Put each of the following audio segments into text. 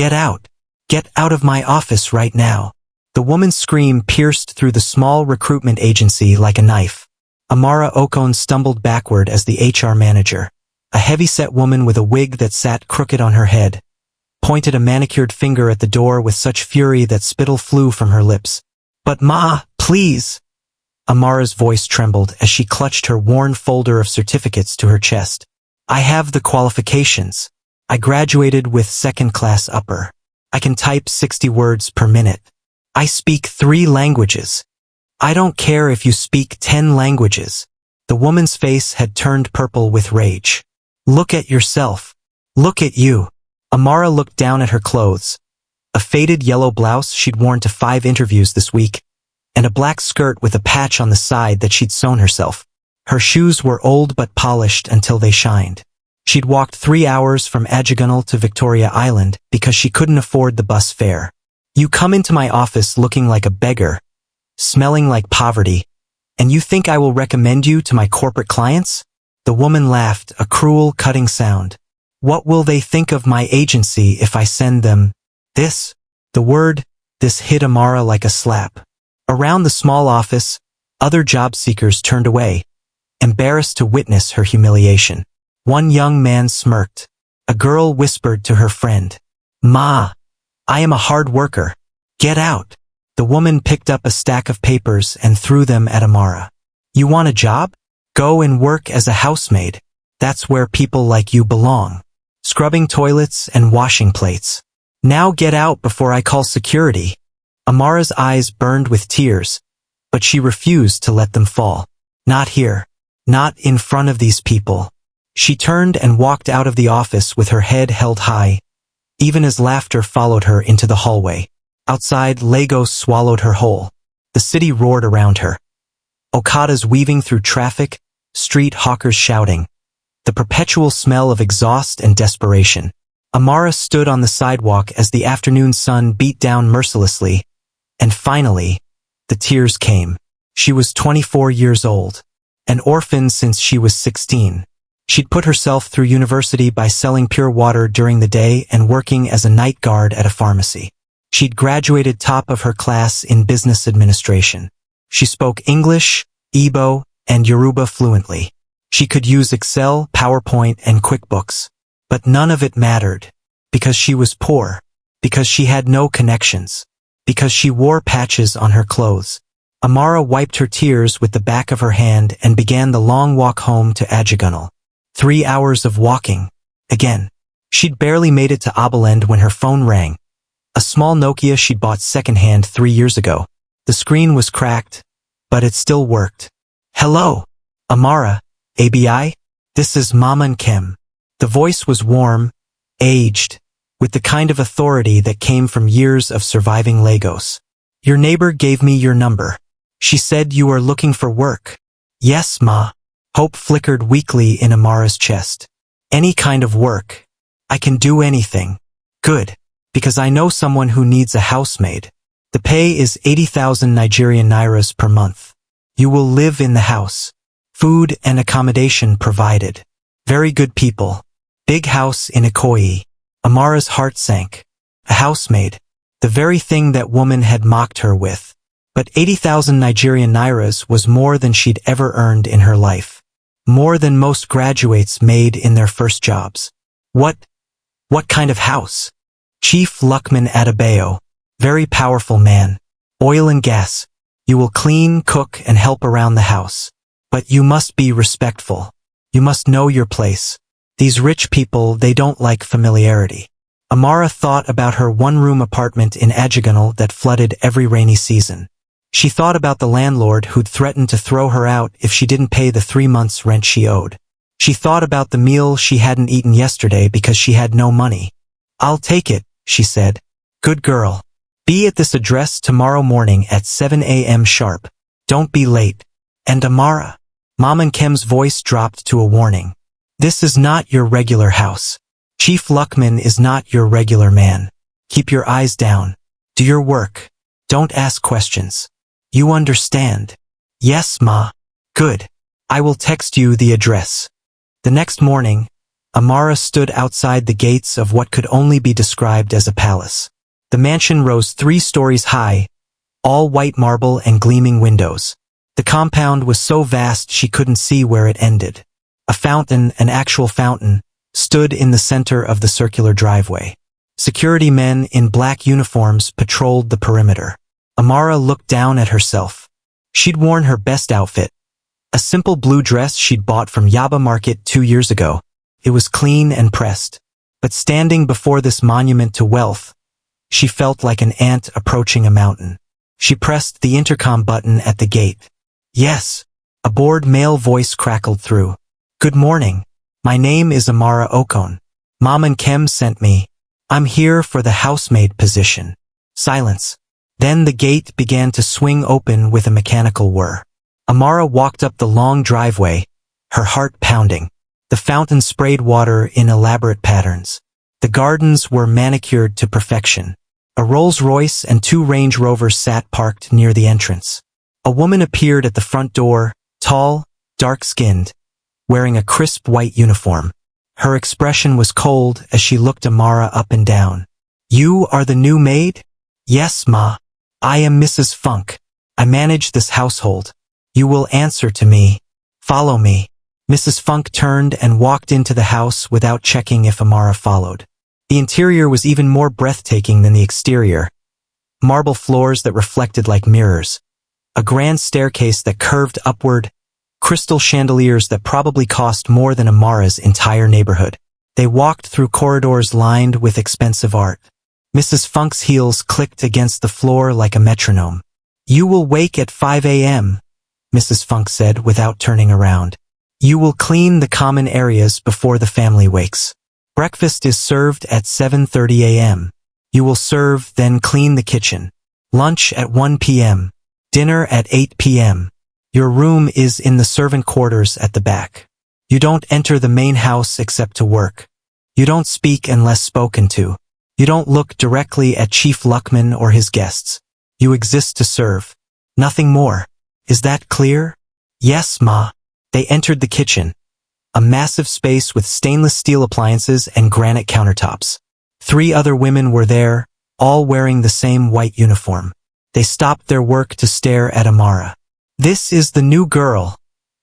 Get out! Get out of my office right now! The woman's scream pierced through the small recruitment agency like a knife. Amara Okon stumbled backward as the HR manager, a heavy-set woman with a wig that sat crooked on her head, pointed a manicured finger at the door with such fury that spittle flew from her lips. "But Ma, please!" Amara's voice trembled as she clutched her worn folder of certificates to her chest. "I have the qualifications. I graduated with second-class upper. I can type 60 words per minute. I speak 3 languages. I don't care if you speak 10 languages." The woman's face had turned purple with rage. "Look at yourself. Look at you." Amara looked down at her clothes. A faded yellow blouse she'd worn to 5 interviews this week, and a black skirt with a patch on the side that she'd sewn herself. Her shoes were old but polished until they shined. She'd walked 3 hours from Ajigunal to Victoria Island because she couldn't afford the bus fare. "You come into my office looking like a beggar, smelling like poverty, and you think I will recommend you to my corporate clients?" The woman laughed, a cruel, cutting sound. "What will they think of my agency if I send them this?" The word, this, hit Amara like a slap. Around the small office, other job seekers turned away, embarrassed to witness her humiliation. One young man smirked. A girl whispered to her friend, "Ma, I am a hard worker. Get out." The woman picked up a stack of papers and threw them at Amara. "You want a job? Go and work as a housemaid. That's where people like you belong. Scrubbing toilets and washing plates. Now get out before I call security." Amara's eyes burned with tears, but she refused to let them fall. "Not here. Not in front of these people." She turned and walked out of the office with her head held high, even as laughter followed her into the hallway. Outside, Lagos swallowed her whole. The city roared around her. Okadas weaving through traffic, street hawkers shouting. The perpetual smell of exhaust and desperation. Amara stood on the sidewalk as the afternoon sun beat down mercilessly, and finally, the tears came. She was 24 years old, an orphan since she was 16. She'd put herself through university by selling pure water during the day and working as a night guard at a pharmacy. She'd graduated top of her class in business administration. She spoke English, Igbo, and Yoruba fluently. She could use Excel, PowerPoint, and QuickBooks. But none of it mattered, because she was poor, because she had no connections, because she wore patches on her clothes. Amara wiped her tears with the back of her hand and began the long walk home to Ajigunal. 3 hours of walking. Again. She'd barely made it to Abilend when her phone rang. A small Nokia she'd bought secondhand 3 years ago. The screen was cracked, but it still worked. "Hello, Amara, ABI? This is Maman Kem." The voice was warm, aged, with the kind of authority that came from years of surviving Lagos. "Your neighbor gave me your number. She said you are looking for work." "Yes, Ma." Hope flickered weakly in Amara's chest. "Any kind of work. I can do anything." "Good. Because I know someone who needs a housemaid. The pay is 80,000 Nigerian nairas per month. You will live in the house. Food and accommodation provided. Very good people. Big house in Ikoyi." Amara's heart sank. A housemaid. The very thing that woman had mocked her with. But 80,000 Nigerian nairas was more than she'd ever earned in her life. More than most graduates made in their first jobs. What kind of house? Chief Lukman Adebayo. Very powerful man. Oil and gas. You will clean, cook, and help around the house. But you must be respectful. You must know your place. These rich people, they don't like familiarity. Amara thought about her one-room apartment in Ajigunal that flooded every rainy season. She thought about the landlord who'd threatened to throw her out if she didn't pay the 3 months' rent she owed. She thought about the meal she hadn't eaten yesterday because she had no money. "I'll take it," she said. "Good girl. Be at this address tomorrow morning at 7 a.m. sharp. Don't be late." And Amara. Maman Kem's voice dropped to a warning. "This is not your regular house. Chief Lukman is not your regular man. Keep your eyes down. Do your work. Don't ask questions. You understand?" "Yes, Ma." "Good. I will text you the address." The next morning, Amara stood outside the gates of what could only be described as a palace. The mansion rose 3 stories high, all white marble and gleaming windows. The compound was so vast she couldn't see where it ended. A fountain, an actual fountain, stood in the center of the circular driveway. Security men in black uniforms patrolled the perimeter. Amara looked down at herself. She'd worn her best outfit, a simple blue dress she'd bought from Yaba Market 2 years ago. It was clean and pressed. But standing before this monument to wealth, she felt like an ant approaching a mountain. She pressed the intercom button at the gate. Yes, a bored male voice crackled through. Good morning. My name is Amara Okon. Mom and Kem sent me. I'm here for the housemaid position. Silence. Then the gate began to swing open with a mechanical whir. Amara walked up the long driveway, her heart pounding. The fountain sprayed water in elaborate patterns. The gardens were manicured to perfection. A Rolls-Royce and 2 Range Rovers sat parked near the entrance. A woman appeared at the front door, tall, dark-skinned, wearing a crisp white uniform. Her expression was cold as she looked Amara up and down. You are the new maid? Yes, Ma. I am Mrs. Funk. I manage this household. You will answer to me. Follow me. Mrs. Funk turned and walked into the house without checking if Amara followed. The interior was even more breathtaking than the exterior. Marble floors that reflected like mirrors. A grand staircase that curved upward. Crystal chandeliers that probably cost more than Amara's entire neighborhood. They walked through corridors lined with expensive art. Mrs. Funk's heels clicked against the floor like a metronome. You will wake at 5 a.m., Mrs. Funk said without turning around. You will clean the common areas before the family wakes. Breakfast is served at 7:30 a.m. You will serve, then clean the kitchen. Lunch at 1 p.m. Dinner at 8 p.m. Your room is in the servant quarters at the back. You don't enter the main house except to work. You don't speak unless spoken to. You don't look directly at Chief Lukman or his guests. You exist to serve. Nothing more. Is that clear? Yes, Ma. They entered the kitchen, a massive space with stainless steel appliances and granite countertops. 3 other women were there, all wearing the same white uniform. They stopped their work to stare at Amara. This is the new girl,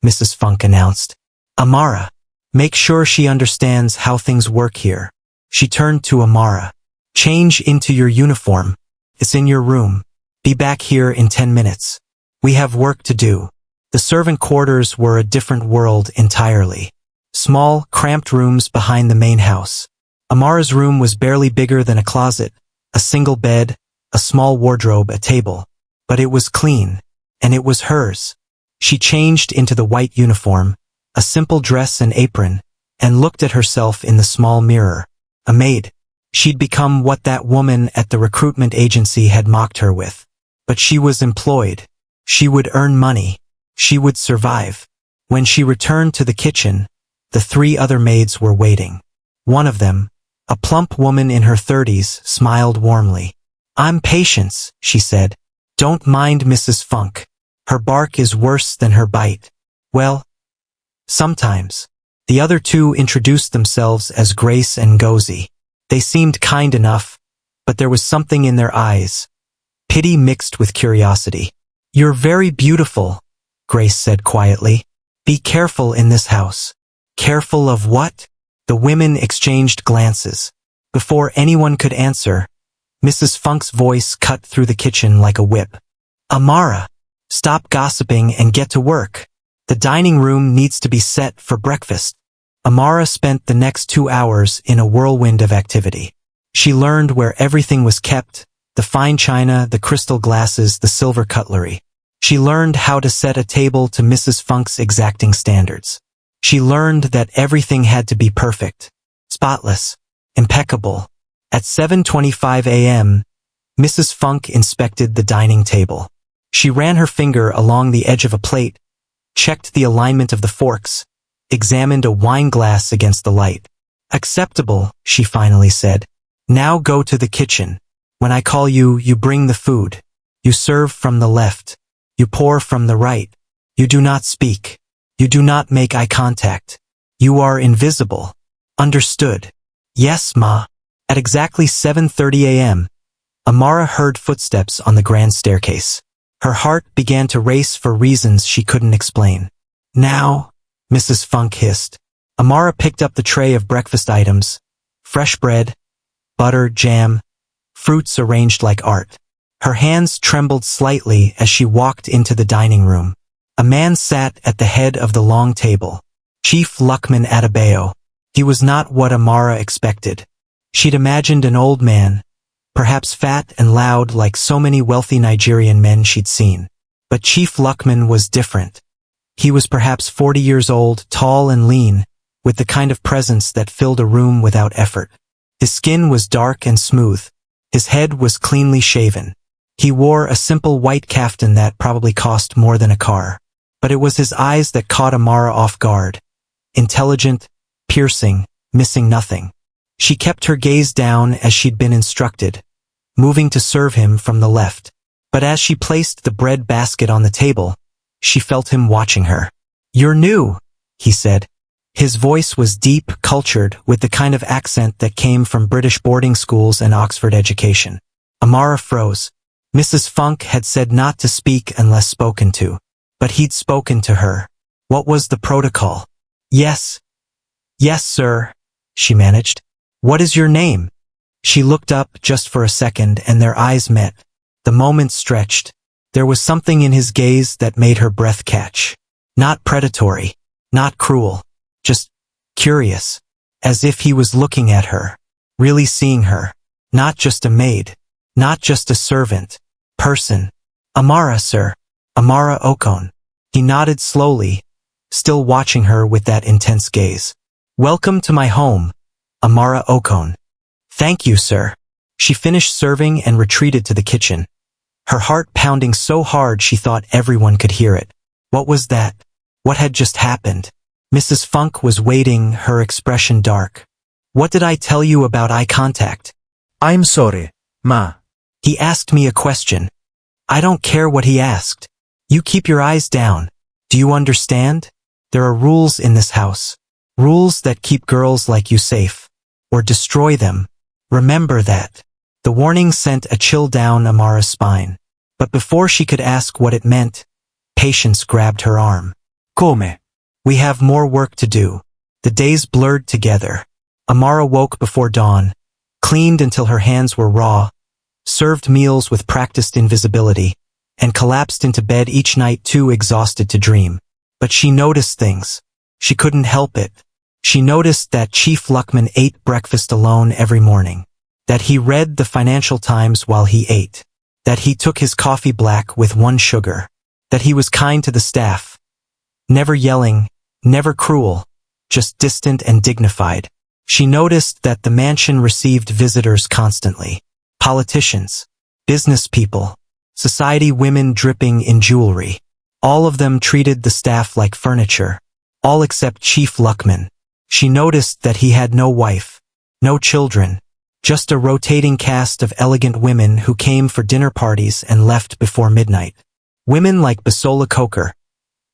Mrs. Funk announced. Amara. Make sure she understands how things work here. She turned to Amara. Change into your uniform. It's in your room. Be back here in 10 minutes. We have work to do. The servant quarters were a different world entirely. Small, cramped rooms behind the main house. Amara's room was barely bigger than a closet, a single bed, a small wardrobe, a table. But it was clean, and it was hers. She changed into the white uniform, a simple dress and apron, and looked at herself in the small mirror. A maid. She'd become what that woman at the recruitment agency had mocked her with. But she was employed. She would earn money. She would survive. When she returned to the kitchen, the 3 other maids were waiting. One of them, a plump woman in her 30s, smiled warmly. I'm Patience, she said. Don't mind Mrs. Funk. Her bark is worse than her bite. Well, sometimes. The other 2 introduced themselves as Grace and Gozi. They seemed kind enough, but there was something in their eyes. Pity mixed with curiosity. You're very beautiful, Grace said quietly. Be careful in this house. Careful of what? The women exchanged glances. Before anyone could answer, Mrs. Funk's voice cut through the kitchen like a whip. Amara, stop gossiping and get to work. The dining room needs to be set for breakfast. Amara spent the next 2 hours in a whirlwind of activity. She learned where everything was kept, the fine china, the crystal glasses, the silver cutlery. She learned how to set a table to Mrs. Funk's exacting standards. She learned that everything had to be perfect, spotless, impeccable. At 7:25 a.m., Mrs. Funk inspected the dining table. She ran her finger along the edge of a plate, checked the alignment of the forks, examined a wine glass against the light. Acceptable, she finally said. Now go to the kitchen. When I call you, you bring the food. You serve from the left. You pour from the right. You do not speak. You do not make eye contact. You are invisible. Understood. Yes, Ma. At exactly 7:30 a.m., Amara heard footsteps on the grand staircase. Her heart began to race for reasons she couldn't explain. Now, Mrs. Funk hissed. Amara picked up the tray of breakfast items, fresh bread, butter, jam, fruits arranged like art. Her hands trembled slightly as she walked into the dining room. A man sat at the head of the long table. Chief Lukman Adebayo. He was not what Amara expected. She'd imagined an old man, perhaps fat and loud like so many wealthy Nigerian men she'd seen. But Chief Lukman was different. He was perhaps 40 years old, tall and lean, with the kind of presence that filled a room without effort. His skin was dark and smooth. His head was cleanly shaven. He wore a simple white kaftan that probably cost more than a car. But it was his eyes that caught Amara off guard. Intelligent, piercing, missing nothing. She kept her gaze down as she'd been instructed, moving to serve him from the left. But as she placed the bread basket on the table, she felt him watching her. "You're new," he said. His voice was deep, cultured, with the kind of accent that came from British boarding schools and Oxford education. Amara froze. Mrs. Funk had said not to speak unless spoken to. But he'd spoken to her. What was the protocol? "Yes. Yes, sir," she managed. "What is your name?" She looked up just for a second and their eyes met. The moment stretched. There was something in his gaze that made her breath catch. Not predatory, not cruel, just curious, as if he was looking at her, really seeing her, not just a maid, not just a servant, person. "Amara, sir. Amara Okon." He nodded slowly, still watching her with that intense gaze. "Welcome to my home, Amara Okon." "Thank you, sir." She finished serving and retreated to the kitchen, her heart pounding so hard she thought everyone could hear it. What was that? What had just happened? Mrs. Funk was waiting, her expression dark. "What did I tell you about eye contact?" I'm sorry, Ma. He asked me a question. I don't care what he asked. You keep your eyes down. Do you understand? There are rules in this house. Rules that keep girls like you safe. Or destroy them. Remember that. The warning sent a chill down Amara's spine. But before she could ask what it meant, Patience grabbed her arm. Come? We have more work to do. The days blurred together. Amara woke before dawn, cleaned until her hands were raw, served meals with practiced invisibility, and collapsed into bed each night too exhausted to dream. But she noticed things. She couldn't help it. She noticed that Chief Lukman ate breakfast alone every morning. That he read the Financial Times while he ate. That he took his coffee black with 1 sugar. That he was kind to the staff. Never yelling, never cruel, just distant and dignified. She noticed that the mansion received visitors constantly. Politicians, business people, society women dripping in jewelry. All of them treated the staff like furniture. All except Chief Lukman. She noticed that he had no wife, no children, just a rotating cast of elegant women who came for dinner parties and left before midnight. Women like Bisola,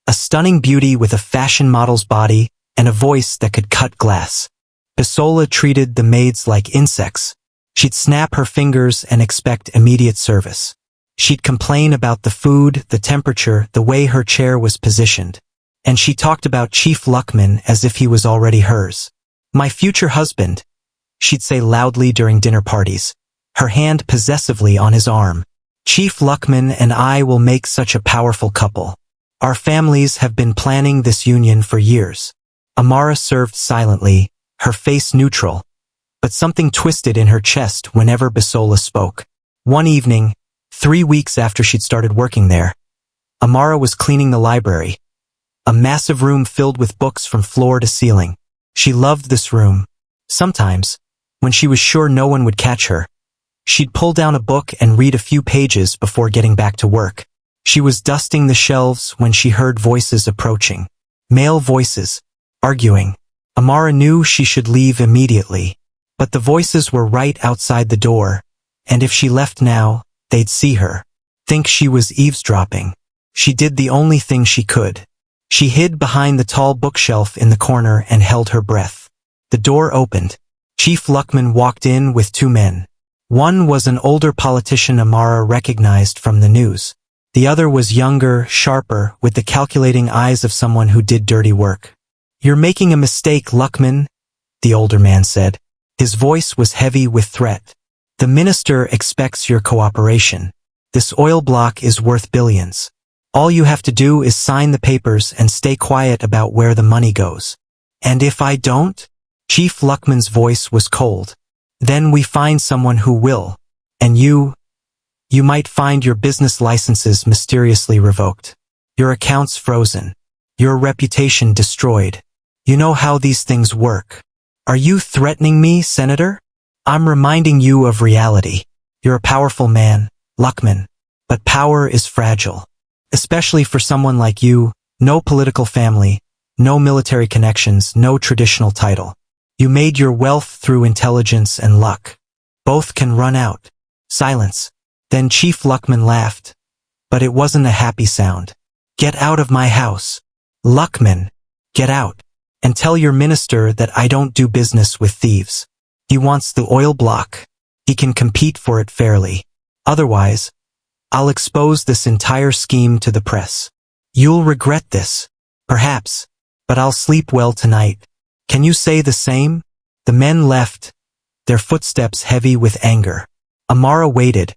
a stunning beauty with a fashion model's body and a voice that could cut glass. Bisola treated the maids like insects. She'd snap her fingers and expect immediate service. She'd complain about the food, the temperature, the way her chair was positioned. And she talked about Chief Lukman as if he was already hers. "My future husband," she'd say loudly during dinner parties, her hand possessively on his arm. "Chief Lukman and I will make such a powerful couple. Our families have been planning this union for years." Amara served silently, her face neutral, but something twisted in her chest whenever Bisola spoke. One evening, 3 weeks after she'd started working there, Amara was cleaning the library, a massive room filled with books from floor to ceiling. She loved this room. Sometimes, when she was sure no one would catch her, she'd pull down a book and read a few pages before getting back to work. She was dusting the shelves when she heard voices approaching. Male voices, arguing. Amara knew she should leave immediately, but the voices were right outside the door, and if she left now, they'd see her, think she was eavesdropping. She did the only thing she could. She hid behind the tall bookshelf in the corner and held her breath. The door opened. Chief Lukman walked in with two men. One was an older politician Amara recognized from the news. The other was younger, sharper, with the calculating eyes of someone who did dirty work. "You're making a mistake, Lukman," the older man said. His voice was heavy with threat. "The minister expects your cooperation. This oil block is worth billions. All you have to do is sign the papers and stay quiet about where the money goes." "And if I don't?" Chief Lukman's voice was cold. "Then we find someone who will. And you might find your business licenses mysteriously revoked. Your accounts frozen. Your reputation destroyed. You know how these things work. Are you threatening me, Senator? I'm reminding you of reality. You're a powerful man, Lukman. But power is fragile. Especially for someone like you, no political family, no military connections, no traditional title. You made your wealth through intelligence and luck. Both can run out." Silence. Then Chief Lukman laughed. But it wasn't a happy sound. "Get out of my house. Lukman, get out. And tell your minister that I don't do business with thieves. He wants the oil block. He can compete for it fairly. Otherwise, I'll expose this entire scheme to the press. You'll regret this. Perhaps. But I'll sleep well tonight. Can you say the same?" The men left, their footsteps heavy with anger. Amara waited,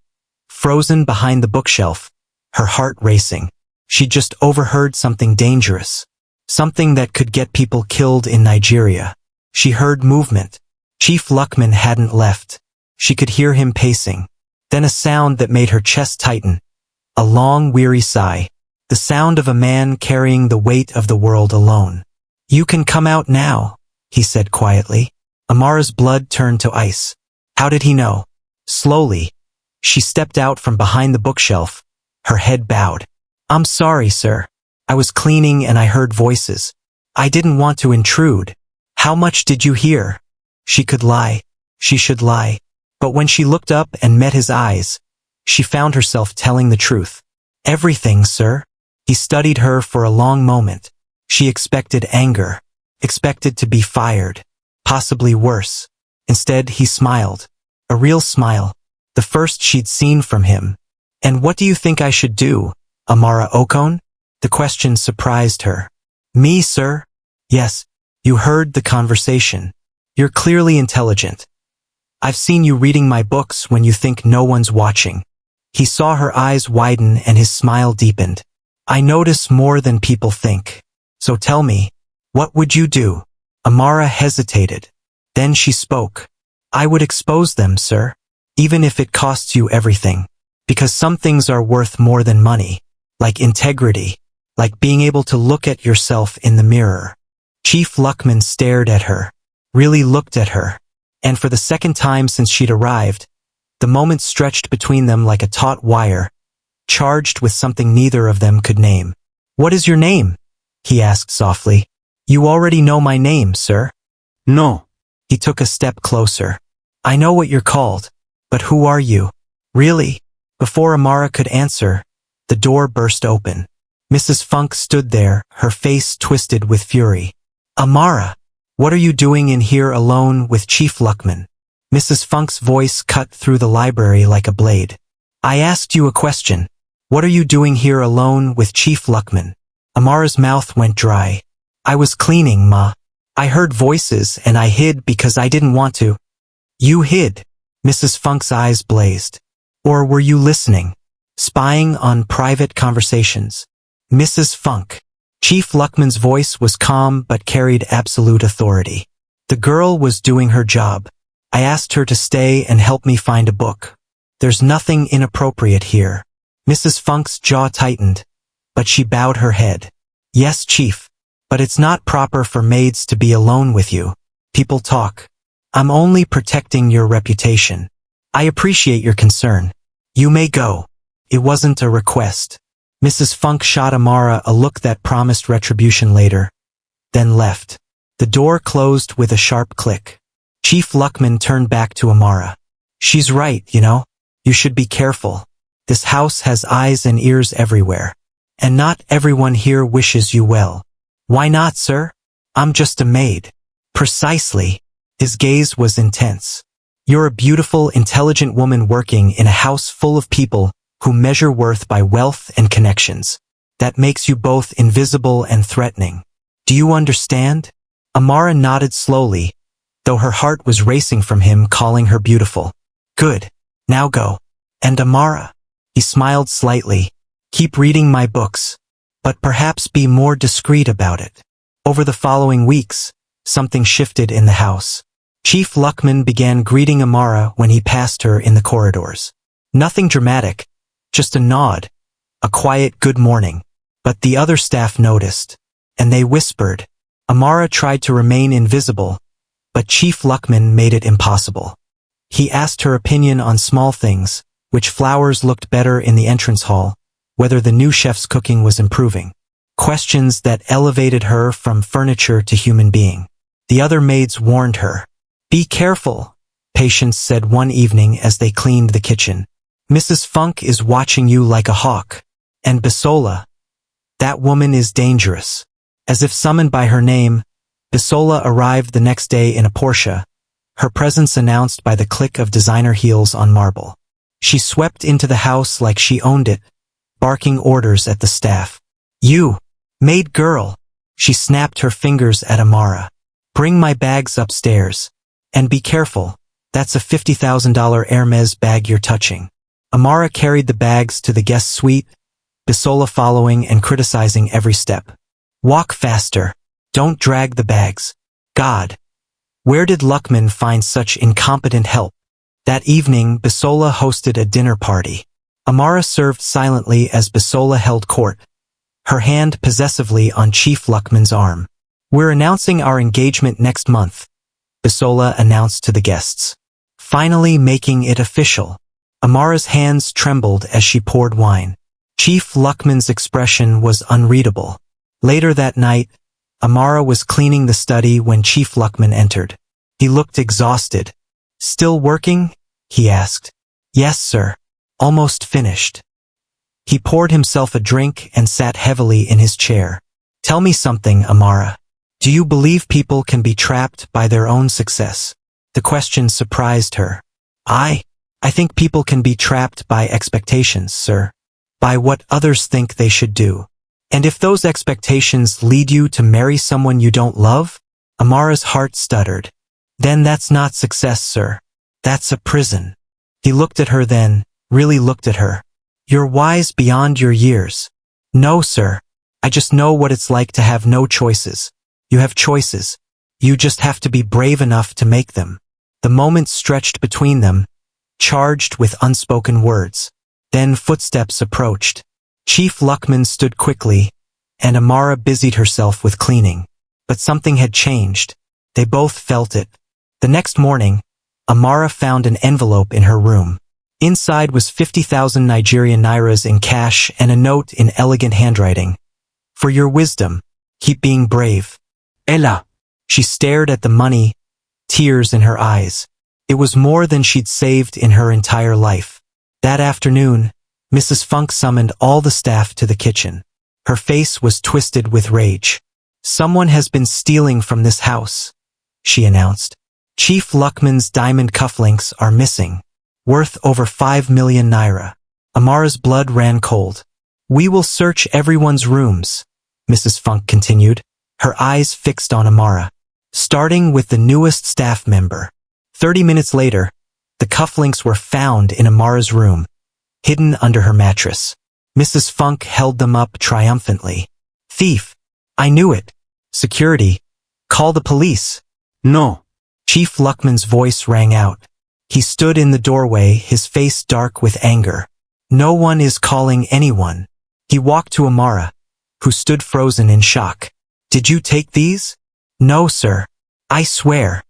frozen behind the bookshelf, her heart racing. She just overheard something dangerous. Something that could get people killed in Nigeria. She heard movement. Chief Lukman hadn't left. She could hear him pacing. Then a sound that made her chest tighten. A long, weary sigh. The sound of a man carrying the weight of the world alone. "You can come out now," he said quietly. Amara's blood turned to ice. How did he know? Slowly, she stepped out from behind the bookshelf, her head bowed. "I'm sorry, sir. I was cleaning and I heard voices. I didn't want to intrude. How much did you hear?" She could lie. She should lie. But when she looked up and met his eyes, she found herself telling the truth. "Everything, sir." He studied her for a long moment. She expected anger, expected to be fired, possibly worse. Instead, he smiled. A real smile, the first she'd seen from him. "And what do you think I should do, Amara Okon?" The question surprised her. "Me, sir?" "Yes, you heard the conversation. You're clearly intelligent. I've seen you reading my books when you think no one's watching." He saw her eyes widen and his smile deepened. "I notice more than people think. So tell me, what would you do?" Amara hesitated. Then she spoke. "I would expose them, sir. Even if it costs you everything. Because some things are worth more than money. Like integrity. Like being able to look at yourself in the mirror." Chief Lukman stared at her. Really looked at her. And for the second time since she'd arrived, the moment stretched between them like a taut wire, charged with something neither of them could name. "What is your name?" he asked softly. "You already know my name, sir." No. He took a step closer. "I know what you're called. But who are you? Really?" Before Amara could answer, the door burst open. Mrs. Funk stood there, her face twisted with fury. "Amara, what are you doing in here alone with Chief Lukman?" Mrs. Funk's voice cut through the library like a blade. "I asked you a question. What are you doing here alone with Chief Lukman?" Amara's mouth went dry. "I was cleaning, Ma. I heard voices and I hid because I didn't want to." "You hid?" Mrs. Funk's eyes blazed. "Or were you listening? Spying on private conversations?" "Mrs. Funk." Chief Lukman's voice was calm but carried absolute authority. "The girl was doing her job. I asked her to stay and help me find a book. There's nothing inappropriate here." Mrs. Funk's jaw tightened, but she bowed her head. "Yes, Chief. But it's not proper for maids to be alone with you. People talk. I'm only protecting your reputation. I appreciate your concern. You may go." It wasn't a request. Mrs. Funk shot Amara a look that promised retribution later, then left. The door closed with a sharp click. Chief Lukman turned back to Amara. "She's right, you know. You should be careful. This house has eyes and ears everywhere. And not everyone here wishes you well." "Why not, sir? I'm just a maid." "Precisely. His gaze was intense. You're a beautiful, intelligent woman working in a house full of people who measure worth by wealth and connections. That makes you both invisible and threatening. Do you understand? Amara nodded slowly, though her heart was racing from him calling her beautiful. Good. Now go. And Amara? He smiled slightly. Keep reading my books, but perhaps be more discreet about it. Over the following weeks, something shifted in the house. Chief Lukman began greeting Amara when he passed her in the corridors. Nothing dramatic, just a nod, a quiet good morning. But the other staff noticed, and they whispered. Amara tried to remain invisible, but Chief Lukman made it impossible. He asked her opinion on small things, which flowers looked better in the entrance hall, whether the new chef's cooking was improving. Questions that elevated her from furniture to human being. The other maids warned her. Be careful, Patience said one evening as they cleaned the kitchen. Mrs. Funk is watching you like a hawk. And Bisola, that woman is dangerous. As if summoned by her name, Bisola arrived the next day in a Porsche, her presence announced by the click of designer heels on marble. She swept into the house like she owned it, barking orders at the staff. You, maid girl, she snapped her fingers at Amara. Bring my bags upstairs. And be careful, that's a $50,000 Hermes bag you're touching. Amara carried the bags to the guest suite, Bisola following and criticizing every step. Walk faster. Don't drag the bags. God. Where did Lukman find such incompetent help? That evening, Bisola hosted a dinner party. Amara served silently as Bisola held court, her hand possessively on Chief Lukman's arm. We're announcing our engagement next month, Bisola announced to the guests. Finally making it official. Amara's hands trembled as she poured wine. Chief Lukman's expression was unreadable. Later that night, Amara was cleaning the study when Chief Lukman entered. He looked exhausted. Still working? He asked. Yes, sir. Almost finished. He poured himself a drink and sat heavily in his chair. Tell me something, Amara. Do you believe people can be trapped by their own success? The question surprised her. I think people can be trapped by expectations, sir. By what others think they should do. And if those expectations lead you to marry someone you don't love? Amara's heart stuttered. Then that's not success, sir. That's a prison. He looked at her then, really looked at her. You're wise beyond your years. No, sir. I just know what it's like to have no choices. You have choices. You just have to be brave enough to make them. The moments stretched between them, charged with unspoken words. Then footsteps approached. Chief Lukman stood quickly, and Amara busied herself with cleaning. But something had changed. They both felt it. The next morning, Amara found an envelope in her room. Inside was 50,000 Nigerian nairas in cash and a note in elegant handwriting. For your wisdom, keep being brave. Ella. She stared at the money, tears in her eyes. It was more than she'd saved in her entire life. That afternoon, Mrs. Funk summoned all the staff to the kitchen. Her face was twisted with rage. Someone has been stealing from this house, she announced. Chief Lukman's diamond cufflinks are missing, worth over 5 million naira. Amara's blood ran cold. We will search everyone's rooms, Mrs. Funk continued, her eyes fixed on Amara, starting with the newest staff member. 30 minutes later, the cufflinks were found in Amara's room, hidden under her mattress. Mrs. Funk held them up triumphantly. Thief! I knew it. Security! Call the police! No. Chief Lukman's voice rang out. He stood in the doorway, his face dark with anger. No one is calling anyone. He walked to Amara, who stood frozen in shock. Did you take these? No, sir. I swear.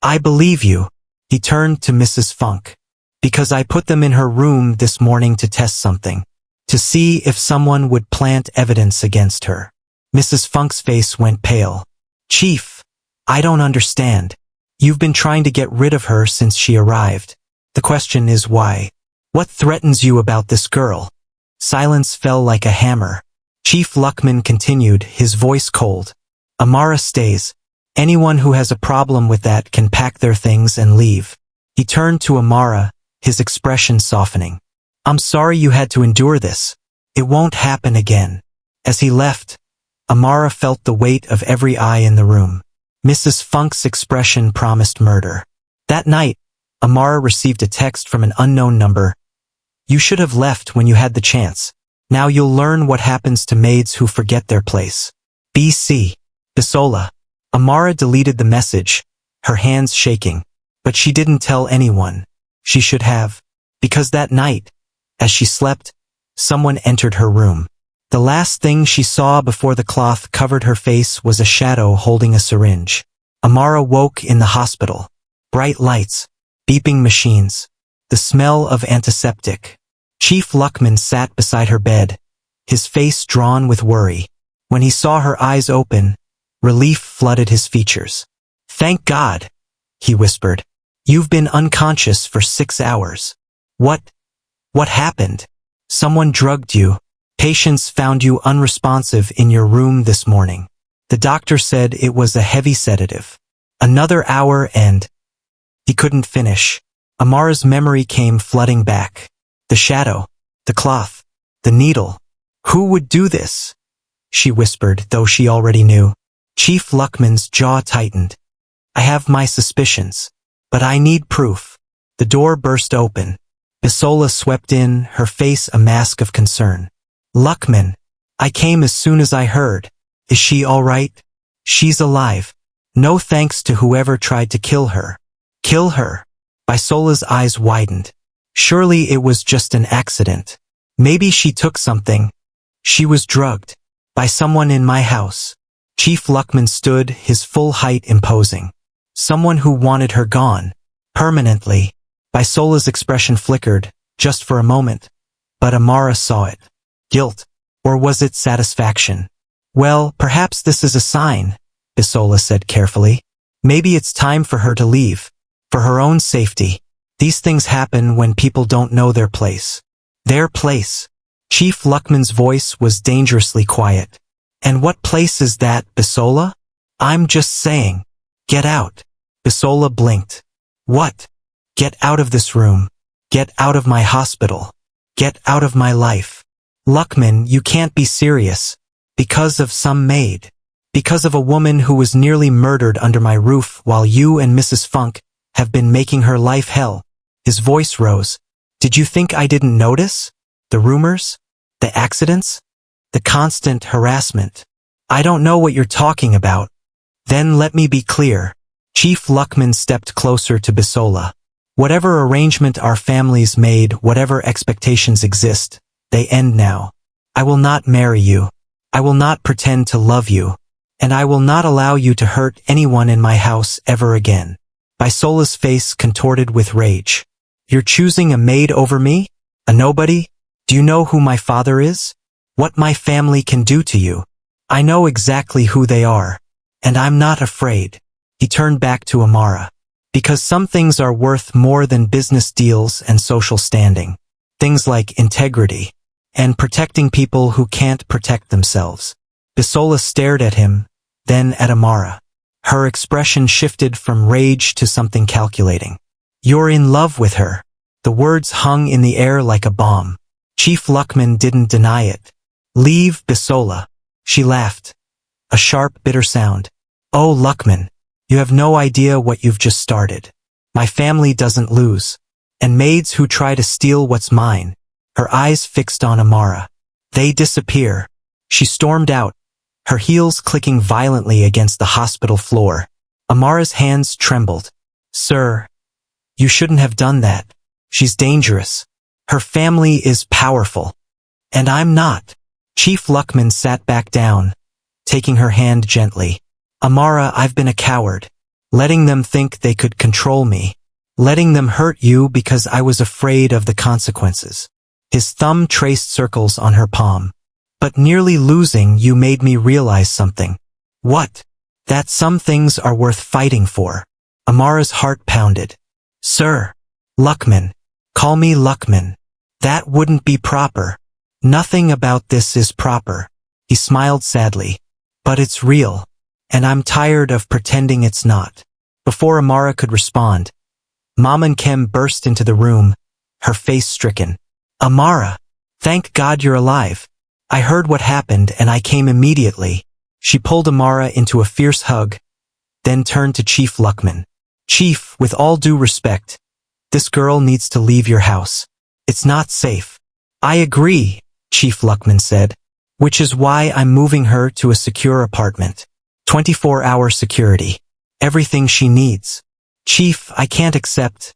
I believe you. He turned to Mrs. Funk. Because I put them in her room this morning to test something. To see if someone would plant evidence against her. Mrs. Funk's face went pale. Chief, I don't understand. You've been trying to get rid of her since she arrived. The question is why? What threatens you about this girl? Silence fell like a hammer. Chief Lukman continued, his voice cold. Amara stays. Anyone who has a problem with that can pack their things and leave. He turned to Amara, his expression softening. I'm sorry you had to endure this. It won't happen again. As he left, Amara felt the weight of every eye in the room. Mrs. Funk's expression promised murder. That night, Amara received a text from an unknown number. You should have left when you had the chance. Now you'll learn what happens to maids who forget their place. B.C. Bisola. Amara deleted the message, her hands shaking. But she didn't tell anyone. She should have. Because that night, as she slept, someone entered her room. The last thing she saw before the cloth covered her face was a shadow holding a syringe. Amara woke in the hospital. Bright lights, beeping machines, the smell of antiseptic. Chief Lukman sat beside her bed, his face drawn with worry. When he saw her eyes open, relief flooded his features. Thank God, he whispered. You've been unconscious for 6 hours. What happened? Someone drugged you. Patients found you unresponsive in your room this morning. The doctor said it was a heavy sedative. Another hour and... He couldn't finish. Amara's memory came flooding back. The shadow, the cloth, the needle. Who would do this? She whispered, though she already knew. Chief Lukman's jaw tightened. I have my suspicions, but I need proof. The door burst open. Bisola swept in, her face a mask of concern. Lukman, I came as soon as I heard. Is she all right? She's alive. No thanks to whoever tried to kill her. Kill her? Bisola's eyes widened. Surely it was just an accident. Maybe she took something. She was drugged. By someone in my house. Chief Lukman stood, his full height imposing. Someone who wanted her gone. Permanently. Bisola's expression flickered, just for a moment. But Amara saw it. Guilt. Or was it satisfaction? Well, perhaps this is a sign, Bisola said carefully. Maybe it's time for her to leave. For her own safety. These things happen when people don't know their place. Their place. Chief Lukman's voice was dangerously quiet. And what place is that, Bisola? I'm just saying. Get out. Bisola blinked. What? Get out of this room. Get out of my hospital. Get out of my life. Lukman, you can't be serious. Because of some maid. Because of a woman who was nearly murdered under my roof while you and Mrs. Funk have been making her life hell. His voice rose. Did you think I didn't notice? The rumors? The accidents? The constant harassment? I don't know what you're talking about. Then let me be clear. Chief Lukman stepped closer to Bisola. Whatever arrangement our families made, whatever expectations exist, they end now. I will not marry you. I will not pretend to love you. And I will not allow you to hurt anyone in my house ever again. Bisola's face contorted with rage. You're choosing a maid over me? A nobody? Do you know who my father is? What my family can do to you? I know exactly who they are. And I'm not afraid. He turned back to Amara. Because some things are worth more than business deals and social standing. Things like integrity. And protecting people who can't protect themselves. Bisola stared at him, then at Amara. Her expression shifted from rage to something calculating. You're in love with her. The words hung in the air like a bomb. Chief Lukman didn't deny it. Leave, Bisola. She laughed. A sharp, bitter sound. Oh, Lukman. You have no idea what you've just started. My family doesn't lose. And maids who try to steal what's mine. Her eyes fixed on Amara. They disappear. She stormed out, her heels clicking violently against the hospital floor. Amara's hands trembled. Sir, you shouldn't have done that. She's dangerous. Her family is powerful. And I'm not. Chief Lukman sat back down, taking her hand gently. Amara, I've been a coward. Letting them think they could control me. Letting them hurt you because I was afraid of the consequences. His thumb traced circles on her palm. But nearly losing you made me realize something. What? That some things are worth fighting for. Amara's heart pounded. Sir. Lukman. Call me Lukman. That wouldn't be proper. Nothing about this is proper. He smiled sadly. But it's real. and I'm tired of pretending it's not. Before Amara could respond, Mom and Kim burst into the room, her face stricken. Amara, thank God you're alive. I heard what happened and I came immediately. She pulled Amara into a fierce hug, then turned to Chief Lukman. Chief, with all due respect, this girl needs to leave your house. It's not safe. I agree, Chief Lukman said, which is why I'm moving her to a secure apartment. 24-hour security. Everything she needs. Chief, I can't accept.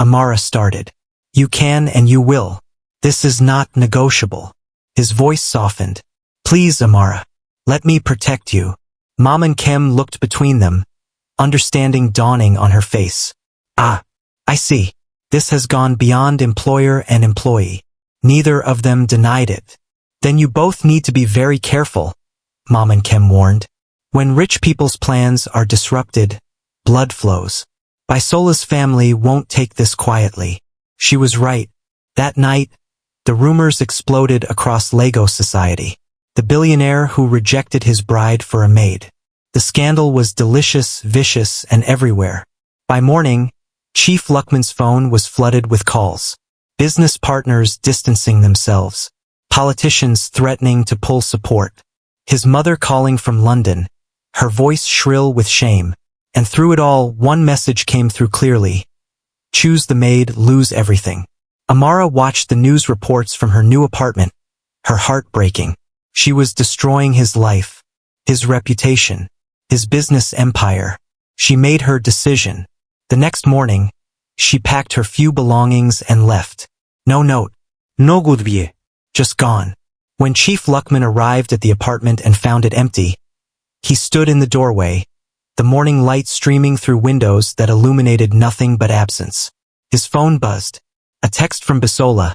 Amara started. You can and you will. This is not negotiable. His voice softened. Please, Amara. Let me protect you. Mom and Kim looked between them, understanding dawning on her face. Ah, I see. This has gone beyond employer and employee. Neither of them denied it. Then you both need to be very careful, Mom and Kim warned. When rich people's plans are disrupted, blood flows. Bisola's family won't take this quietly. She was right. That night, the rumors exploded across Lego society. The billionaire who rejected his bride for a maid. The scandal was delicious, vicious, and everywhere. By morning, Chief Lukman's phone was flooded with calls. Business partners distancing themselves. Politicians threatening to pull support. His mother calling from London, her voice shrill with shame. And through it all, one message came through clearly. Choose the maid, lose everything. Amara watched the news reports from her new apartment, her heart breaking. She was destroying his life, his reputation, his business empire. She made her decision. The next morning, she packed her few belongings and left. No note. No goodbye. Just gone. When Chief Lukman arrived at the apartment and found it empty, he stood in the doorway, the morning light streaming through windows that illuminated nothing but absence. His phone buzzed. A text from Bisola.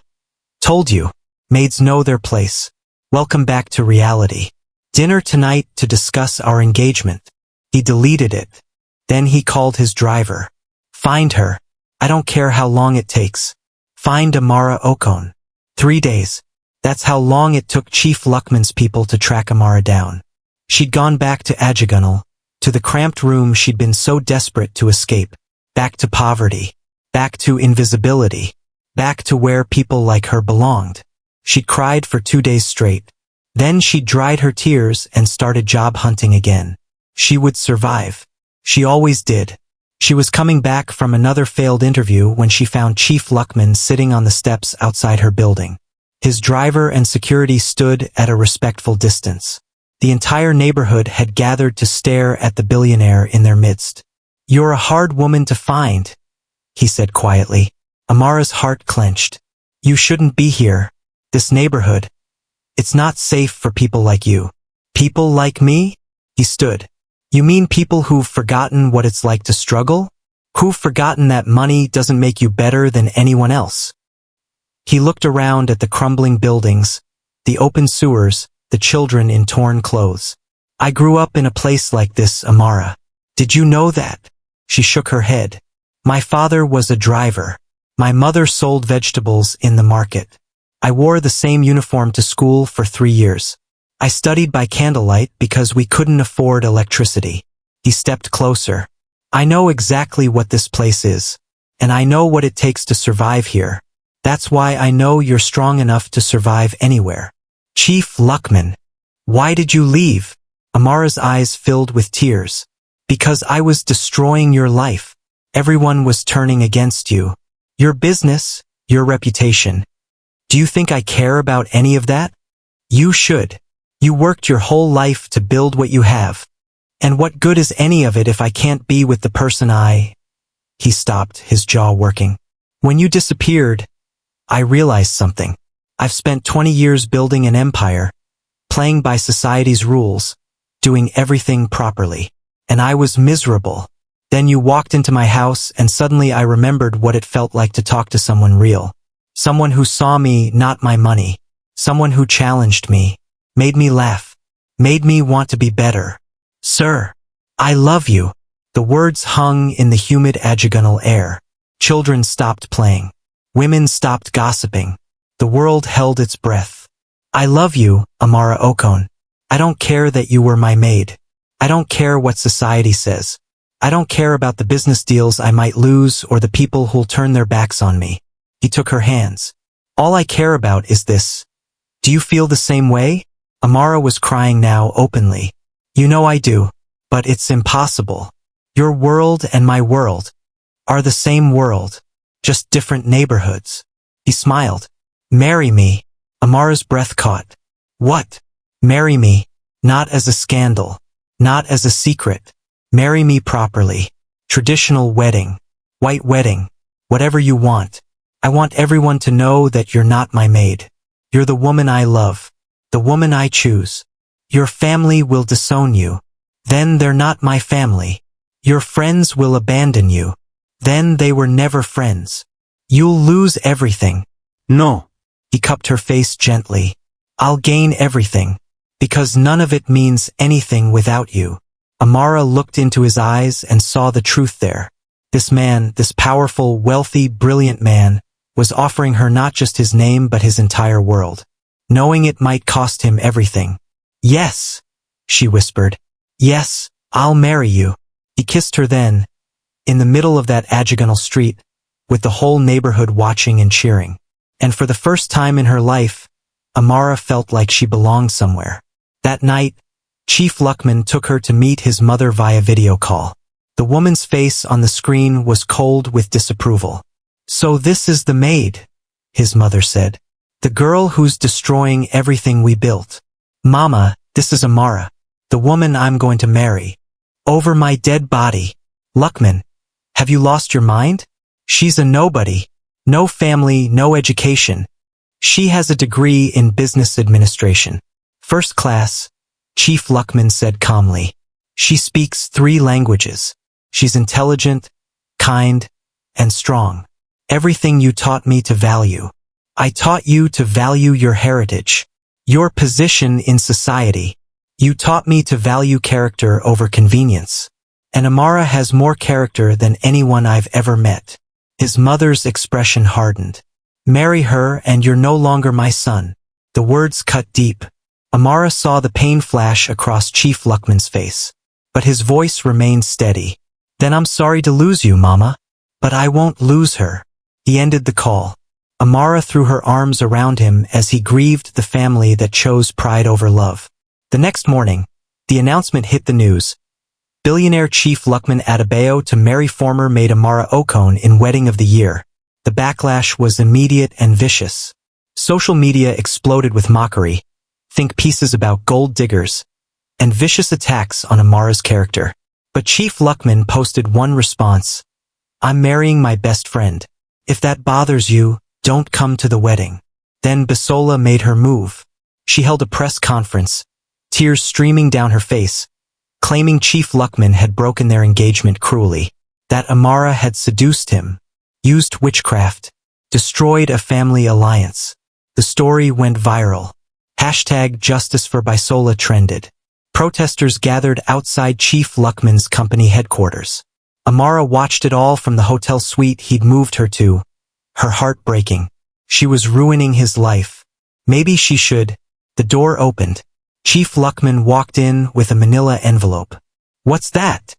Told you. Maids know their place. Welcome back to reality. Dinner tonight to discuss our engagement. He deleted it. Then he called his driver. Find her. I don't care how long it takes. Find Amara Okon. 3 days. That's how long it took Chief Lukman's people to track Amara down. She'd gone back to Ajigunal, to the cramped room she'd been so desperate to escape. Back to poverty. Back to invisibility. Back to where people like her belonged. She'd cried for 2 days straight. Then she dried her tears and started job hunting again. She would survive. She always did. She was coming back from another failed interview when she found Chief Lukman sitting on the steps outside her building. His driver and security stood at a respectful distance. The entire neighborhood had gathered to stare at the billionaire in their midst. You're a hard woman to find, he said quietly. Amara's heart clenched. You shouldn't be here. This neighborhood. It's not safe for people like you. People like me? He stood. You mean people who've forgotten what it's like to struggle? Who've forgotten that money doesn't make you better than anyone else? He looked around at the crumbling buildings, the open sewers, the children in torn clothes. I grew up in a place like this, Amara. Did you know that? She shook her head. My father was a driver. My mother sold vegetables in the market. I wore the same uniform to school for 3 years. I studied by candlelight because we couldn't afford electricity. He stepped closer. I know exactly what this place is, and I know what it takes to survive here. That's why I know you're strong enough to survive anywhere. Chief Lukman, why did you leave? Amara's eyes filled with tears. Because I was destroying your life. Everyone was turning against you. Your business, your reputation. Do you think I care about any of that? You should. You worked your whole life to build what you have. And what good is any of it if I can't be with the person I... He stopped, his jaw working. When you disappeared, I realized something. I've spent 20 years building an empire, playing by society's rules, doing everything properly. And I was miserable. Then you walked into my house and suddenly I remembered what it felt like to talk to someone real. Someone who saw me, not my money. Someone who challenged me, made me laugh, made me want to be better. Sir, I love you. The words hung in the humid Ajigunal air. Children stopped playing. Women stopped gossiping. The world held its breath. I love you, Amara Okon. I don't care that you were my maid. I don't care what society says. I don't care about the business deals I might lose or the people who'll turn their backs on me. He took her hands. All I care about is this. Do you feel the same way? Amara was crying now openly. You know I do. But it's impossible. Your world and my world are the same world, just different neighborhoods. He smiled. Marry me. Amara's breath caught. What? Marry me. Not as a scandal. Not as a secret. Marry me properly. Traditional wedding. White wedding. Whatever you want. I want everyone to know that you're not my maid. You're the woman I love. The woman I choose. Your family will disown you. Then they're not my family. Your friends will abandon you. Then they were never friends. You'll lose everything. No. He cupped her face gently. I'll gain everything. Because none of it means anything without you. Amara looked into his eyes and saw the truth there. This man, this powerful, wealthy, brilliant man, was offering her not just his name but his entire world, knowing it might cost him everything. Yes, she whispered. Yes, I'll marry you. He kissed her then, in the middle of that agonal street, with the whole neighborhood watching and cheering. And for the first time in her life, Amara felt like she belonged somewhere. That night, Chief Lukman took her to meet his mother via video call. The woman's face on the screen was cold with disapproval. So this is the maid, his mother said. The girl who's destroying everything we built. Mama, this is Amara, the woman I'm going to marry. Over my dead body. Lukman, have you lost your mind? She's a nobody. No family, no education. She has a degree in business administration. First class, Chief Lukman said calmly. She speaks 3 languages. She's intelligent, kind, and strong. Everything you taught me to value. I taught you to value your heritage, your position in society. You taught me to value character over convenience. And Amara has more character than anyone I've ever met. His mother's expression hardened. Marry her and you're no longer my son. The words cut deep. Amara saw the pain flash across Chief Lukman's face. But his voice remained steady. Then I'm sorry to lose you, Mama. But I won't lose her. He ended the call. Amara threw her arms around him as he grieved the family that chose pride over love. The next morning, the announcement hit the news. Billionaire Chief Lukman Adebayo to marry former maid Amara Okon in Wedding of the Year. The backlash was immediate and vicious. Social media exploded with mockery. Think pieces about gold diggers. And vicious attacks on Amara's character. But Chief Lukman posted one response. I'm marrying my best friend. If that bothers you, don't come to the wedding. Then Bisola made her move. She held a press conference, tears streaming down her face, claiming Chief Lukman had broken their engagement cruelly, that Amara had seduced him, used witchcraft, destroyed a family alliance. The story went viral. Hashtag Justice for Bisola trended. Protesters gathered outside Chief Lukman's company headquarters. Amara watched it all from the hotel suite he'd moved her to, her heart breaking. She was ruining his life. Maybe she should. The door opened. Chief Lukman walked in with a manila envelope. What's that?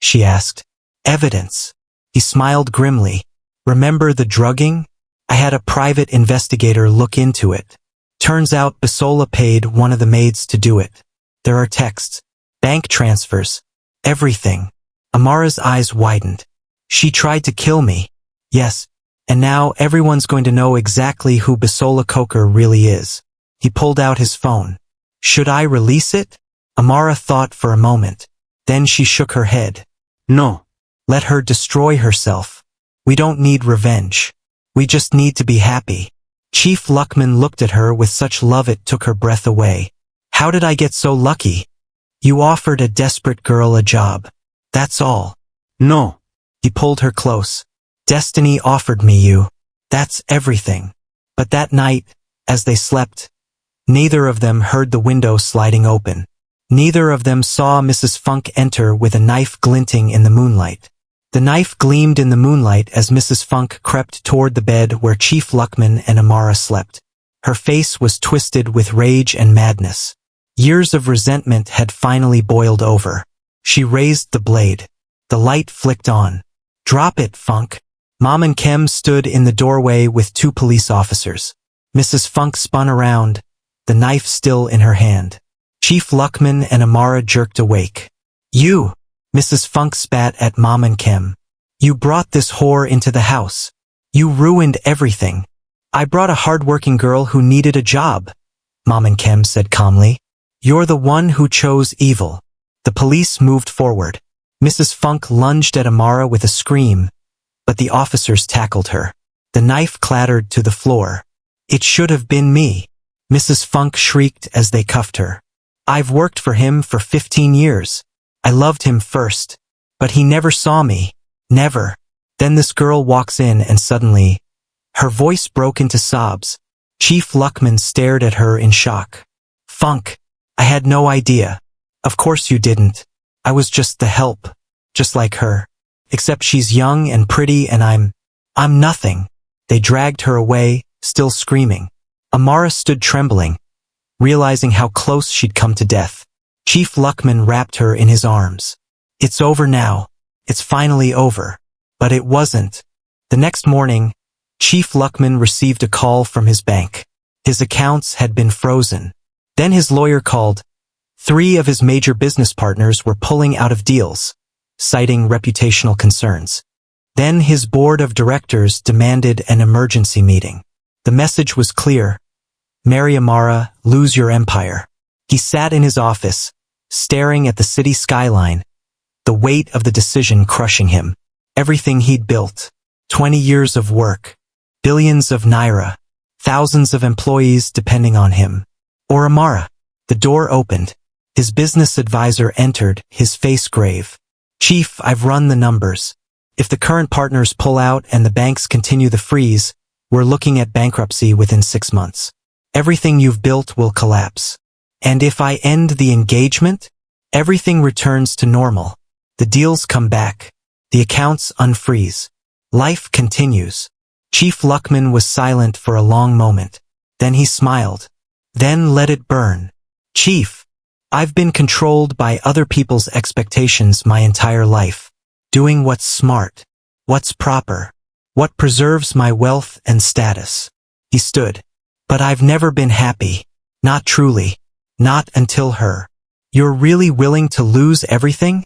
She asked. Evidence. He smiled grimly. Remember the drugging? I had a private investigator look into it. Turns out Bisola paid one of the maids to do it. There are texts, bank transfers, everything. Amara's eyes widened. She tried to kill me. Yes, and now everyone's going to know exactly who Bisola Coker really is. He pulled out his phone. Should I release it? Amara thought for a moment. Then she shook her head. No. Let her destroy herself. We don't need revenge. We just need to be happy. Chief Lukman looked at her with such love it took her breath away. How did I get so lucky? You offered a desperate girl a job. That's all. No. He pulled her close. Destiny offered me you. That's everything. But that night, as they slept, neither of them heard the window sliding open. Neither of them saw Mrs. Funk enter with a knife glinting in the moonlight. The knife gleamed in the moonlight as Mrs. Funk crept toward the bed where Chief Lukman and Amara slept. Her face was twisted with rage and madness. Years of resentment had finally boiled over. She raised the blade. The light flicked on. "Drop it, Funk." Mom and Kem stood in the doorway with 2 police officers. Mrs. Funk spun around, the knife still in her hand. Chief Lukman and Amara jerked awake. "You!" Mrs. Funk spat at Mom and Kem. "You brought this whore into the house. You ruined everything." "I brought a hard-working girl who needed a job," Mom and Kem said calmly. "You're the one who chose evil." The police moved forward. Mrs. Funk lunged at Amara with a scream, but the officers tackled her. The knife clattered to the floor. "It should have been me," Mrs. Funk shrieked as they cuffed her. "I've worked for him for 15 years. I loved him first, but he never saw me. Never." Then this girl walks in and suddenly, her voice broke into sobs. Chief Lukman stared at her in shock. "Funk, I had no idea." "Of course you didn't. I was just the help. Just like her. Except she's young and pretty and I'm nothing." They dragged her away, still screaming. Amara stood trembling, realizing how close she'd come to death. Chief Lukman wrapped her in his arms. "It's over now. It's finally over." But it wasn't. The next morning, Chief Lukman received a call from his bank. His accounts had been frozen. Then his lawyer called. 3 of his major business partners were pulling out of deals, citing reputational concerns. Then his board of directors demanded an emergency meeting. The message was clear. "Marry Amara, lose your empire." He sat in his office, staring at the city skyline, the weight of the decision crushing him. Everything he'd built, 20 years of work, billions of naira, thousands of employees depending on him. Or Amara. The door opened. His business advisor entered, his face grave. "Chief, I've run the numbers. If the current partners pull out and the banks continue the freeze, we're looking at bankruptcy within 6 months. Everything you've built will collapse. And if I end the engagement, everything returns to normal. The deals come back. The accounts unfreeze. Life continues." Chief Lukman was silent for a long moment. Then he smiled. "Then let it burn. Chief, I've been controlled by other people's expectations my entire life, doing what's smart, what's proper, what preserves my wealth and status." He stood. "But I've never been happy. Not truly. Not until her." "You're really willing to lose everything?"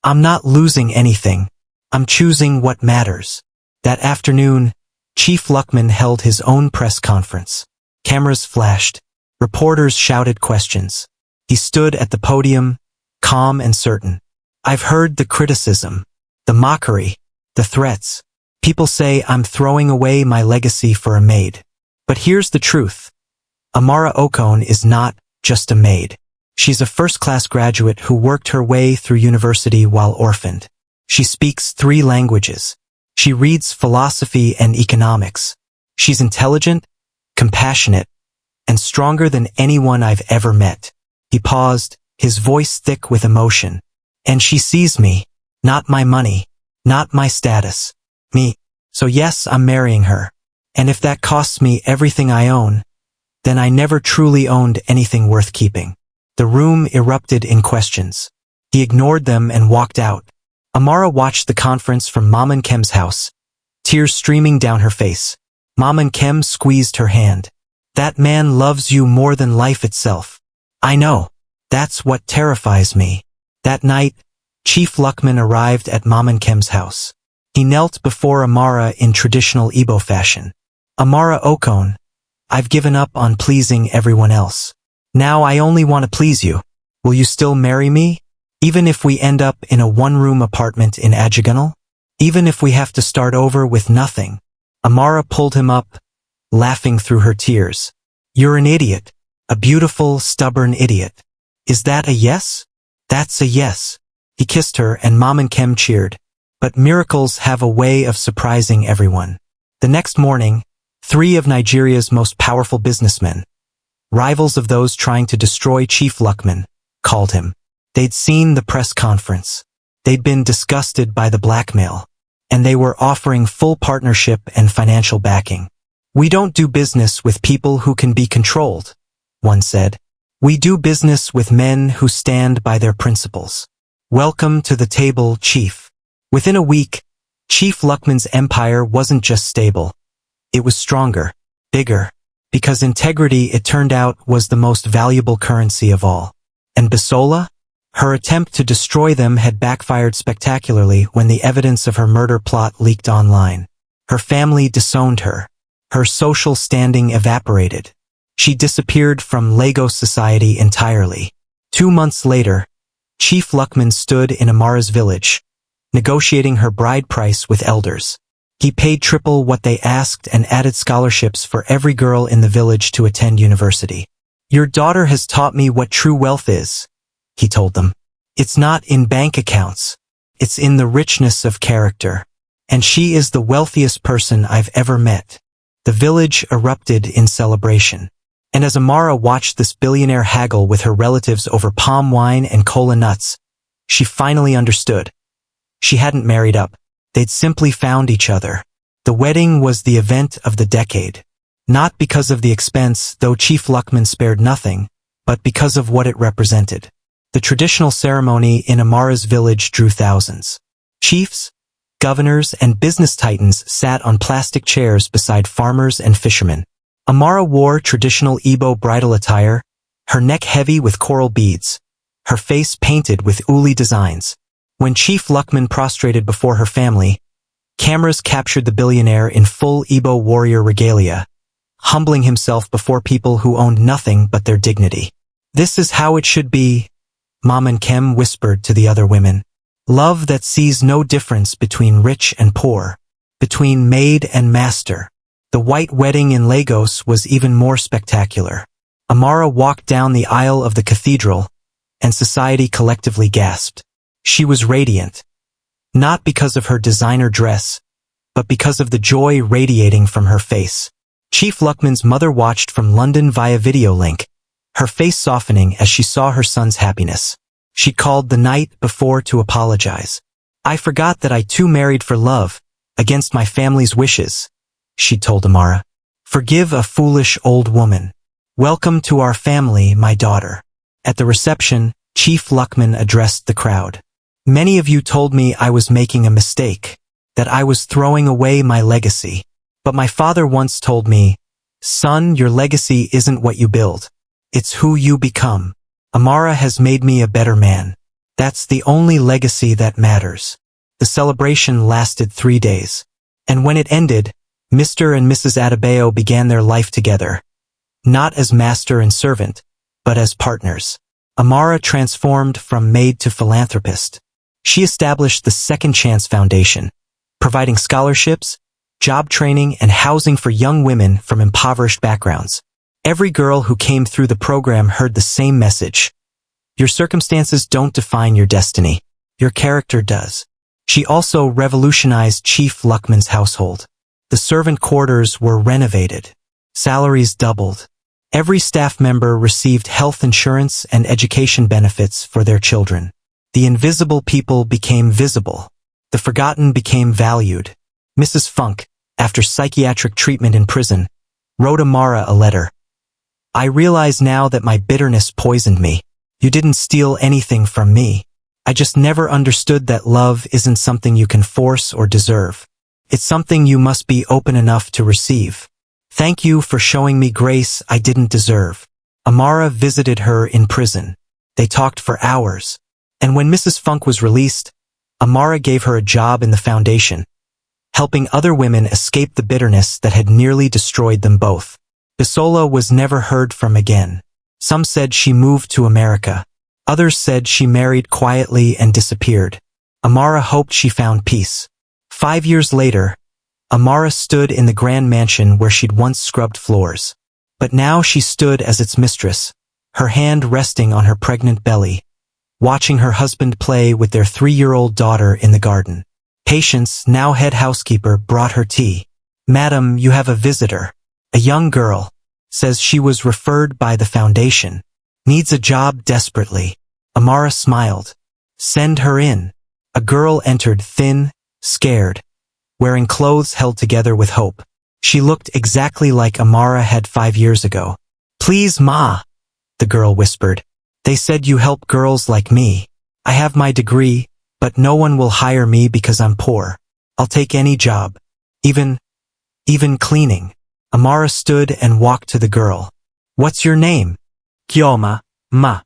"I'm not losing anything. I'm choosing what matters." That afternoon, Chief Lukman held his own press conference. Cameras flashed. Reporters shouted questions. He stood at the podium, calm and certain. "I've heard the criticism, the mockery, the threats. People say I'm throwing away my legacy for a maid. But here's the truth. Amara Okon is not just a maid. She's a first-class graduate who worked her way through university while orphaned. She speaks 3 languages. She reads philosophy and economics. She's intelligent, compassionate, and stronger than anyone I've ever met." He paused, his voice thick with emotion. "And she sees me, not my money, not my status, me. So yes, I'm marrying her. And if that costs me everything I own, then I never truly owned anything worth keeping." The room erupted in questions. He ignored them and walked out. Amara watched the conference from Mom and Kem's house, tears streaming down her face. Mom and Kem squeezed her hand. "That man loves you more than life itself." "I know. That's what terrifies me." That night, Chief Lukman arrived at Mom and Kem's house. He knelt before Amara in traditional Igbo fashion. "Amara Okon, I've given up on pleasing everyone else. Now I only want to please you. Will you still marry me? Even if we end up in a 1-room apartment in Ajigunal? Even if we have to start over with nothing?" Amara pulled him up, laughing through her tears. "You're an idiot. A beautiful, stubborn idiot. Is that a yes?" "That's a yes." He kissed her and Mom and Kem cheered. But miracles have a way of surprising everyone. The next morning, 3 of Nigeria's most powerful businessmen, rivals of those trying to destroy Chief Lukman, called him. They'd seen the press conference. They'd been disgusted by the blackmail. And they were offering full partnership and financial backing. "We don't do business with people who can be controlled," one said. We do business with men who stand by their principles. Welcome to the table, Chief. Within a week, Chief Lukman's empire wasn't just stable. It was stronger, bigger, because integrity, it turned out, was the most valuable currency of all. And Bisola? Her attempt to destroy them had backfired spectacularly when the evidence of her murder plot leaked online. Her family disowned her. Her social standing evaporated. She disappeared from Lagos society entirely. 2 months later, Chief Lukman stood in Amara's village, negotiating her bride price with elders. He paid triple what they asked and added scholarships for every girl in the village to attend university. Your daughter has taught me what true wealth is, he told them. It's not in bank accounts. It's in the richness of character. And she is the wealthiest person I've ever met. The village erupted in celebration. And as Amara watched this billionaire haggle with her relatives over palm wine and cola nuts, she finally understood. She hadn't married up. They'd simply found each other. The wedding was the event of the decade. Not because of the expense, though Chief Lukman spared nothing, but because of what it represented. The traditional ceremony in Amara's village drew thousands. Chiefs, governors, and business titans sat on plastic chairs beside farmers and fishermen. Amara wore traditional Igbo bridal attire, her neck heavy with coral beads, her face painted with uli designs. When Chief Lukman prostrated before her family, cameras captured the billionaire in full Igbo warrior regalia, humbling himself before people who owned nothing but their dignity. This is how it should be, Mom and Kem whispered to the other women. Love that sees no difference between rich and poor, between maid and master. The white wedding in Lagos was even more spectacular. Amara walked down the aisle of the cathedral, and society collectively gasped. She was radiant. Not because of her designer dress, but because of the joy radiating from her face. Chief Lukman's mother watched from London via video link, her face softening as she saw her son's happiness. She called the night before to apologize. I forgot that I too married for love, against my family's wishes, she told Amara. Forgive a foolish old woman. Welcome to our family, my daughter. At the reception, Chief Lukman addressed the crowd. Many of you told me I was making a mistake, that I was throwing away my legacy. But my father once told me, son, your legacy isn't what you build. It's who you become. Amara has made me a better man. That's the only legacy that matters. The celebration lasted 3 days. And when it ended, Mr. and Mrs. Adebayo began their life together. Not as master and servant, but as partners. Amara transformed from maid to philanthropist. She established the Second Chance Foundation, providing scholarships, job training, and housing for young women from impoverished backgrounds. Every girl who came through the program heard the same message. Your circumstances don't define your destiny. Your character does. She also revolutionized Chief Lukman's household. The servant quarters were renovated. Salaries doubled. Every staff member received health insurance and education benefits for their children. The invisible people became visible. The forgotten became valued. Mrs. Funk, after psychiatric treatment in prison, wrote Amara a letter. I realize now that my bitterness poisoned me. You didn't steal anything from me. I just never understood that love isn't something you can force or deserve. It's something you must be open enough to receive. Thank you for showing me grace I didn't deserve. Amara visited her in prison. They talked for hours. And when Mrs. Funk was released, Amara gave her a job in the foundation, helping other women escape the bitterness that had nearly destroyed them both. Bisola was never heard from again. Some said she moved to America. Others said she married quietly and disappeared. Amara hoped she found peace. 5 years later, Amara stood in the grand mansion where she'd once scrubbed floors. But now she stood as its mistress, her hand resting on her pregnant belly, watching her husband play with their 3-year-old daughter in the garden. Patience, now head housekeeper, brought her tea. Madam, you have a visitor. A young girl. Says she was referred by the foundation. Needs a job desperately. Amara smiled. Send her in. A girl entered, thin, scared, wearing clothes held together with hope. She looked exactly like Amara had 5 years ago. Please, Ma. the girl whispered. They said you help girls like me. I have my degree, but no one will hire me because I'm poor. I'll take any job. Even cleaning. Amara stood and walked to the girl. What's your name? Chioma, ma.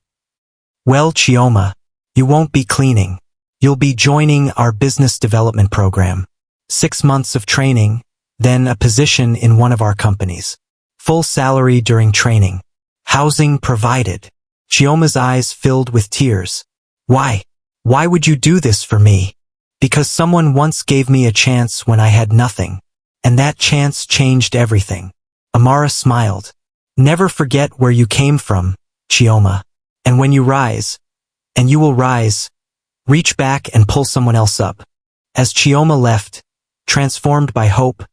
Well, Chioma, you won't be cleaning. You'll be joining our business development program. 6 months of training, then a position in one of our companies. Full salary during training. Housing provided. Chioma's eyes filled with tears. Why? Why would you do this for me? Because someone once gave me a chance when I had nothing. And that chance changed everything. Amara smiled. Never forget where you came from, Chioma. And when you rise, and you will rise, reach back and pull someone else up. As Chioma left, transformed by hope,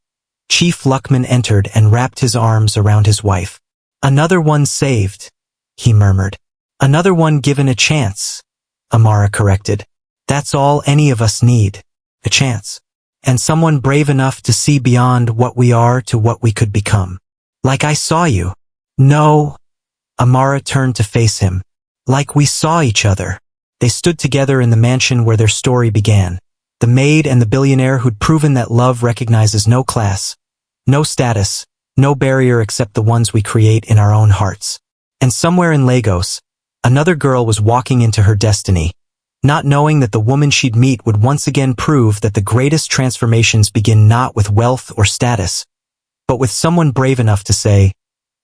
Chief Lukman entered and wrapped his arms around his wife. Another one saved, he murmured. Another one given a chance, Amara corrected. That's all any of us need, a chance. And someone brave enough to see beyond what we are to what we could become. Like I saw you. No. Amara turned to face him. Like we saw each other. They stood together in the mansion where their story began. The maid and the billionaire who'd proven that love recognizes no class, no status, no barrier except the ones we create in our own hearts. And somewhere in Lagos, another girl was walking into her destiny, not knowing that the woman she'd meet would once again prove that the greatest transformations begin not with wealth or status, but with someone brave enough to say,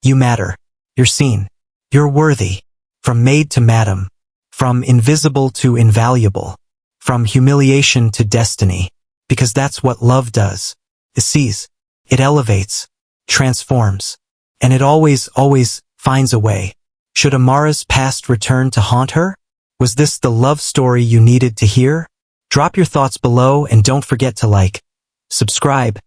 you matter, you're seen, you're worthy. From maid to madam, from invisible to invaluable, from humiliation to destiny, because that's what love does. It sees, it elevates, transforms, and it always finds a way. Should Amara's past return to haunt her? Was this the love story you needed to hear? Drop your thoughts below and don't forget to like, subscribe,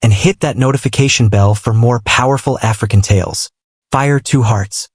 and hit that notification bell for more powerful African tales. Fire 2 hearts.